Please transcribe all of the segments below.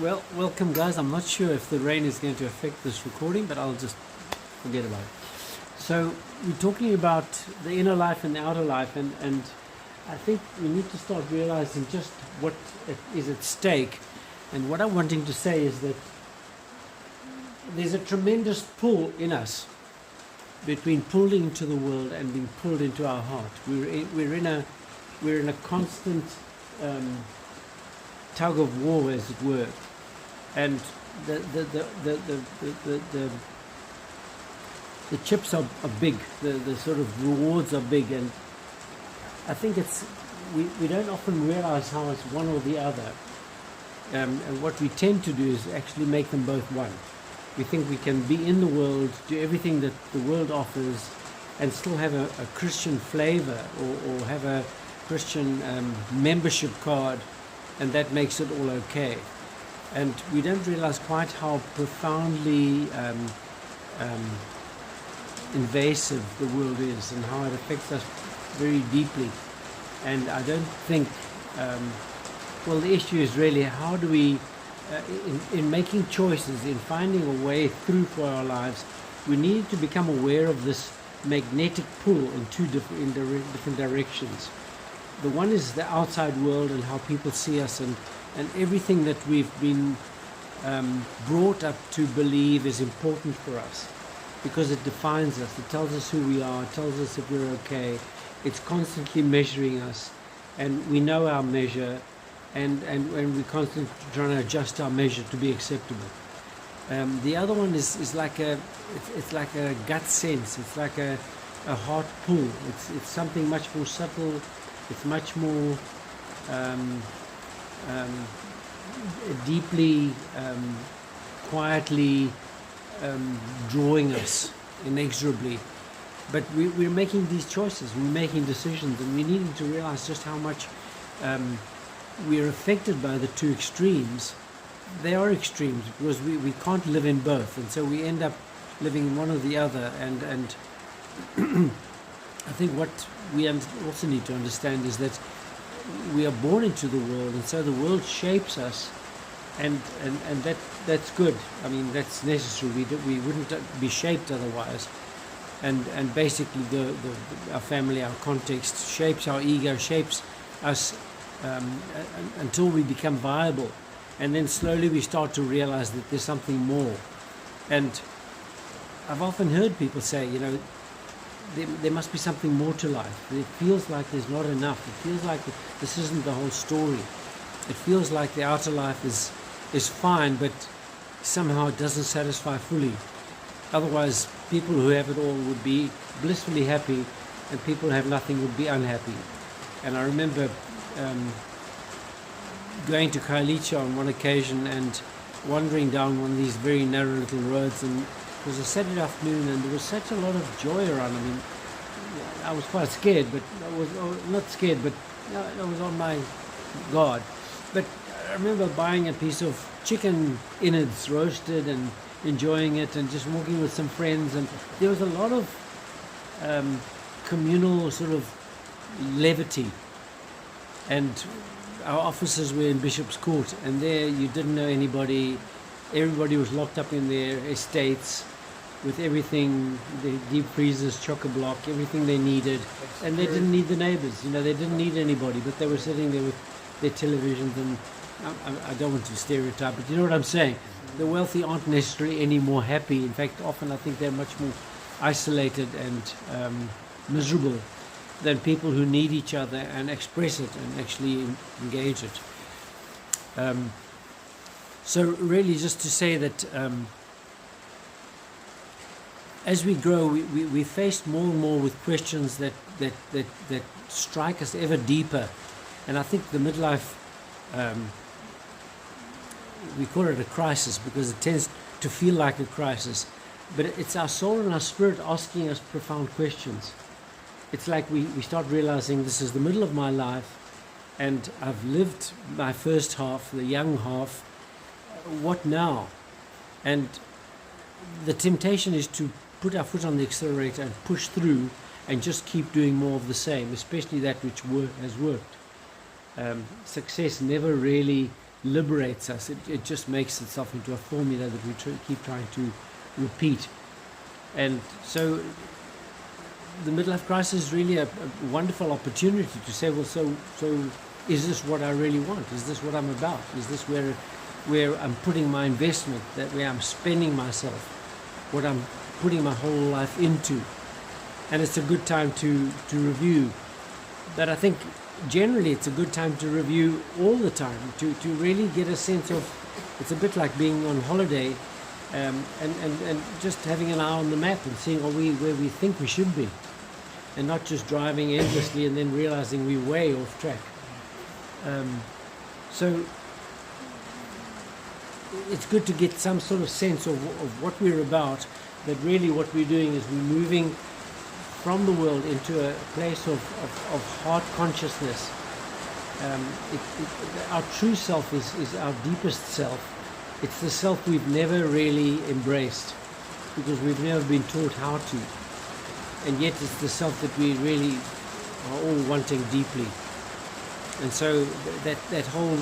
Well, welcome guys. I'm not sure if the rain is going to affect this recording, but I'll just forget about it. So we're talking about the inner life and the outer life, and I think we need to start realizing just what is at stake. And what I'm wanting to say is that there's a tremendous pull in us between pulling into the world and being pulled into our heart. We're in a constant tug of war, as it were, and the chips are big, the sort of rewards are big, and I think we don't often realize how it's one or the other, and what we tend to do is actually make them both one. We think we can be in the world, do everything that the world offers, and still have a Christian flavor, or have a Christian membership card, and that makes it all okay. And we don't realize quite how profoundly invasive the world is, and how it affects us very deeply. And I don't think, well, the issue is really how do we, in making choices, in finding a way through for our lives, we need to become aware of this magnetic pull in different directions. The one is the outside world and how people see us, and everything that we've been brought up to believe is important for us, because it defines us, it tells us who we are, it tells us if we're okay, it's constantly measuring us, and we know our measure, and we're constantly trying to adjust our measure to be acceptable. The other one is like it's like a gut sense, it's like a heart pull, it's something much more subtle. It's much more deeply, quietly drawing us inexorably. But we're making these choices, we're making decisions, and we need to realize just how much we're affected by the two extremes. They are extremes because we can't live in both, and so we end up living in one or the other. And I think what we also need to understand is that we are born into the world, and so the world shapes us, and that's good. I mean, that's necessary. We wouldn't be shaped otherwise. And basically, our family, our context shapes our ego, shapes us until we become viable, and then slowly we start to realize that there's something more. And I've often heard people say, there must be something more to life. It feels like there's not enough. It feels like this isn't the whole story. It feels like the outer life is fine, but somehow it doesn't satisfy fully. Otherwise, people who have it all would be blissfully happy, and people who have nothing would be unhappy. And I remember going to Kailicha on one occasion and wandering down one of these very narrow little roads, and it was a Saturday afternoon, and there was such a lot of joy around. I mean, I was quite scared, but I was not scared, but I was on my guard. But I remember buying a piece of chicken innards roasted and enjoying it, and just walking with some friends, and there was a lot of communal sort of levity. And our offices were in Bishop's Court, and there you didn't know anybody. Everybody was locked up in their estates with everything, the deep freezers, chock-a-block, everything they needed. And they didn't need the neighbors, they didn't need anybody, but they were sitting there with their televisions. And I don't want to stereotype, but you know what I'm saying? The wealthy aren't necessarily any more happy. In fact, often I think they're much more isolated and miserable than people who need each other and express it and actually engage it. So really, just to say that as we grow, we face more and more with questions that strike us ever deeper. And I think the midlife, we call it a crisis because it tends to feel like a crisis, but it's our soul and our spirit asking us profound questions. It's like we start realizing this is the middle of my life, and I've lived my first half, the young half. What now? And the temptation is to put our foot on the accelerator and push through and just keep doing more of the same, especially that which has worked. Success never really liberates us. It just makes itself into a formula that we keep trying to repeat. And so the midlife crisis is really a wonderful opportunity to say, well, so is this what I really want? Is this what I'm about? Is this where I'm putting my investment, that where I'm spending myself, what I'm putting my whole life into? And it's a good time to review. But I think generally it's a good time to review all the time, to really get a sense of, it's a bit like being on holiday, and just having an eye on the map and seeing, are we where we think we should be, and not just driving endlessly and then realizing we're way off track. So it's good to get some sort of sense of what we're about, that really what we're doing is we're moving from the world into a place of heart consciousness. Our true self is our deepest self. It's the self we've never really embraced because we've never been taught how to. And yet it's the self that we really are all wanting deeply. And so that whole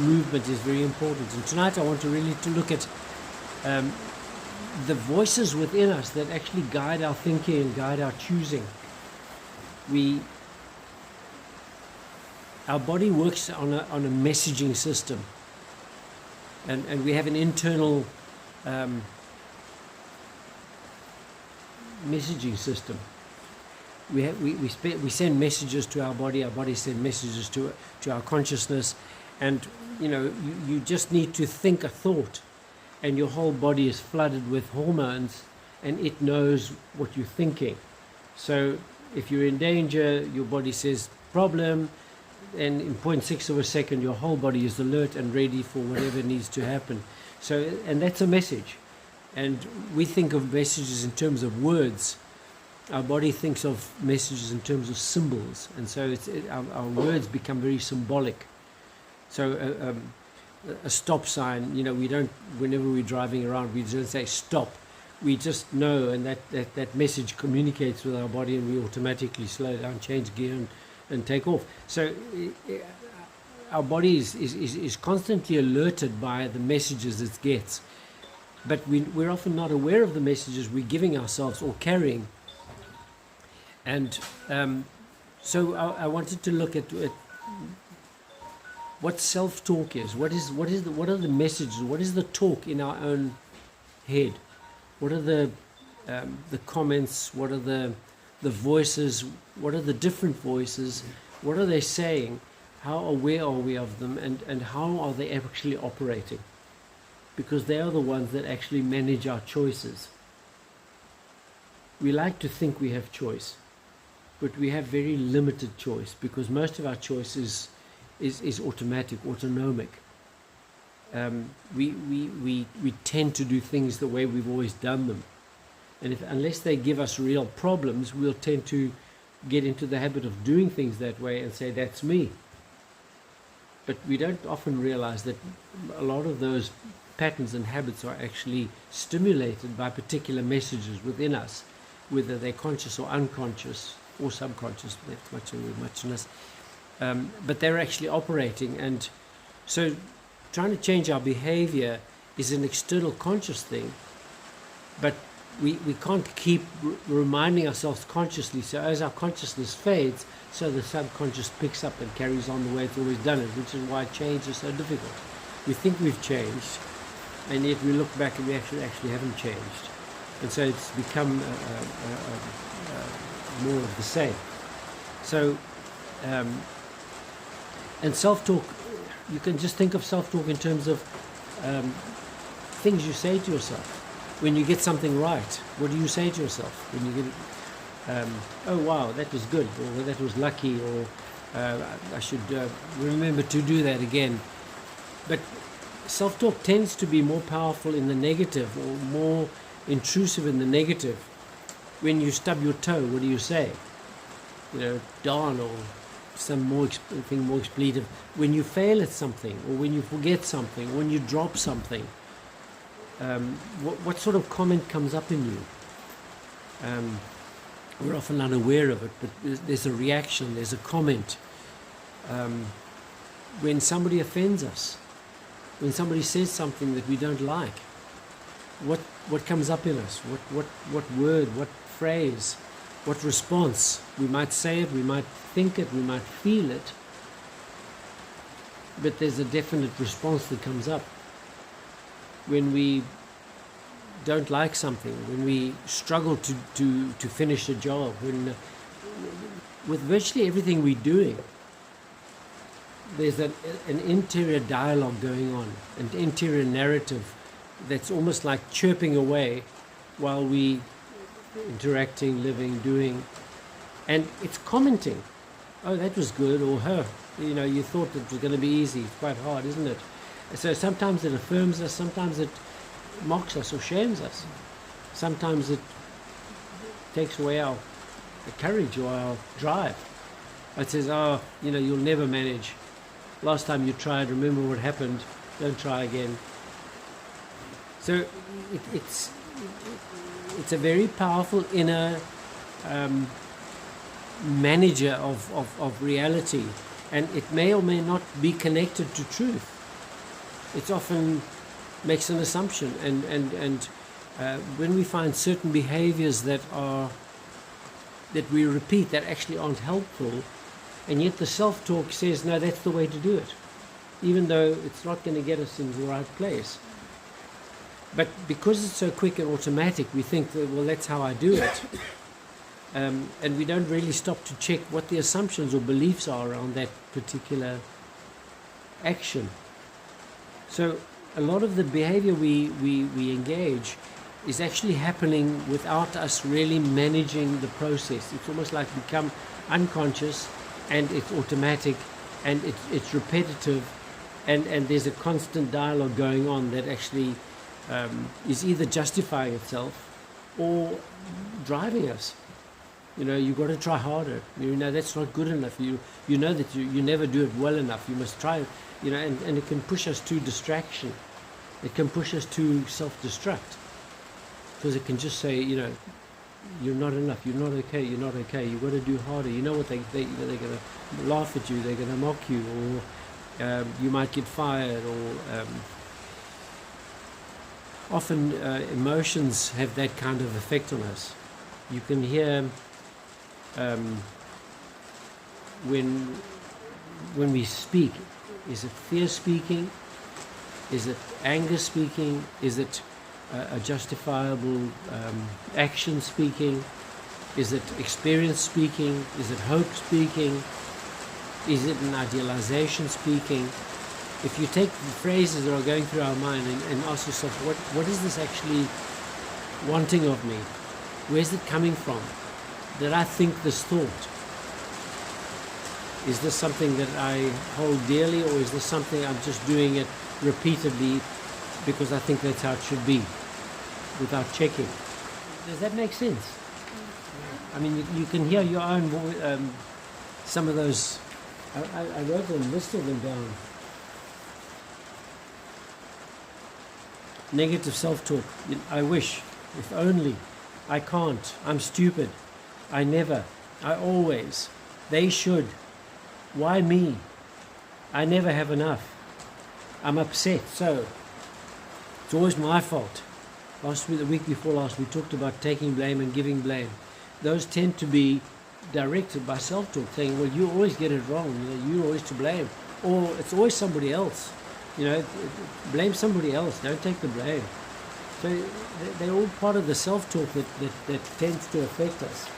movement is very important. And tonight I want to really look at the voices within us that actually guide our thinking and guide our choosing. Our body works on a messaging system. And we have an internal messaging system. We send messages to our body sends messages to our consciousness, and you just need to think a thought and your whole body is flooded with hormones and it knows what you're thinking. So if you're in danger, your body says problem, and in 0.6 of a second your whole body is alert and ready for whatever needs to happen. So, and that's a message. And we think of messages in terms of words. Our body thinks of messages in terms of symbols, and so our words become very symbolic. So a stop sign, we don't, whenever we're driving around, we don't say stop. We just know, and that message communicates with our body, and we automatically slow down, change gear, and take off. So our body is constantly alerted by the messages it gets, but we're often not aware of the messages we're giving ourselves or carrying. And so I wanted to look at what self-talk is. What are the messages? What is the talk in our own head? What are the comments? What are the voices? What are the different voices? What are they saying? How aware are we of them? And how are they actually operating? Because they are the ones that actually manage our choices. We like to think we have choice, but we have very limited choice, because most of our choice is automatic, autonomic. We tend to do things the way we've always done them, and unless they give us real problems, we'll tend to get into the habit of doing things that way and say, that's me. But we don't often realize that a lot of those patterns and habits are actually stimulated by particular messages within us, whether they're conscious or unconscious or subconscious, that's much of muchness. But they're actually operating. And so trying to change our behavior is an external conscious thing, but we can't keep reminding ourselves consciously. So as our consciousness fades, so the subconscious picks up and carries on the way it's always done it, which is why change is so difficult. We think we've changed, and yet we look back and we actually haven't changed. And so it's become more of the same. So, and self-talk, you can just think of self-talk in terms of things you say to yourself. When you get something right, what do you say to yourself? When you get, oh wow, that was good, or that was lucky, or I should remember to do that again. But self-talk tends to be more powerful in the negative, or more intrusive in the negative. When you stub your toe, what do you say? Darn, or some thing more expletive. When you fail at something, or when you forget something, or when you drop something, what sort of comment comes up in you? We're often unaware of it, but there's a reaction, there's a comment. When somebody offends us, when somebody says something that we don't like, what comes up in us? What word, what phrase, what response? We might say it, we might think it, we might feel it, but there's a definite response that comes up. When we don't like something, when we struggle to finish a job, when with virtually everything we're doing, there's an interior dialogue going on, an interior narrative that's almost like chirping away while we interacting, living, doing, and it's commenting. Oh, that was good, or her. You know, you thought it was going to be easy. It's quite hard, isn't it? So sometimes it affirms us, sometimes it mocks us or shames us. Sometimes it takes away our courage or our drive. It says, oh, you know, you'll never manage. Last time you tried, remember what happened. Don't try again. So it's a very powerful inner manager of reality, and it may or may not be connected to truth. It often makes an assumption, and when we find certain behaviors that we repeat that actually aren't helpful, and yet the self-talk says, no, that's the way to do it, even though it's not going to get us in the right place. But because it's so quick and automatic, we think that, well, that's how I do it. And we don't really stop to check what the assumptions or beliefs are around that particular action. So a lot of the behavior we engage is actually happening without us really managing the process. It's almost like we become unconscious, and it's automatic, and it's repetitive, and there's a constant dialogue going on that actually is either justifying itself or driving us. You know, you've got to try harder. You know, that's not good enough. You know that you never do it well enough. You must try, you know, and it can push us to distraction. It can push us to self-destruct, because it can just say, you know, you're not enough. You're not okay. You're not okay. You've got to do harder. You know what they're going to laugh at you. They're going to mock you, or you might get fired, or often emotions have that kind of effect on us. You can hear when we speak, is it fear speaking? Is it anger speaking? Is it a justifiable action speaking? Is it experience speaking? Is it hope speaking? Is it an idealization speaking? If you take the phrases that are going through our mind and ask yourself, what is this actually wanting of me? Where's it coming from? Did I think this thought? Is this something that I hold dearly, or is this something I'm just doing it repeatedly because I think that's how it should be, without checking? Does that make sense? I mean, you can hear your own, some of those, I wrote them, listed them down. Negative self-talk. I wish, if only, I can't, I'm stupid, I never, I always, they should, why me, I never have enough, I'm upset, so it's always my fault. Last week, the week before last, we talked about taking blame and giving blame. Those tend to be directed by self-talk, saying, well, you always get it wrong, you know, you're always to blame, or it's always somebody else. You know, blame somebody else, don't take the blame. So they're all part of the self-talk that tends to affect us.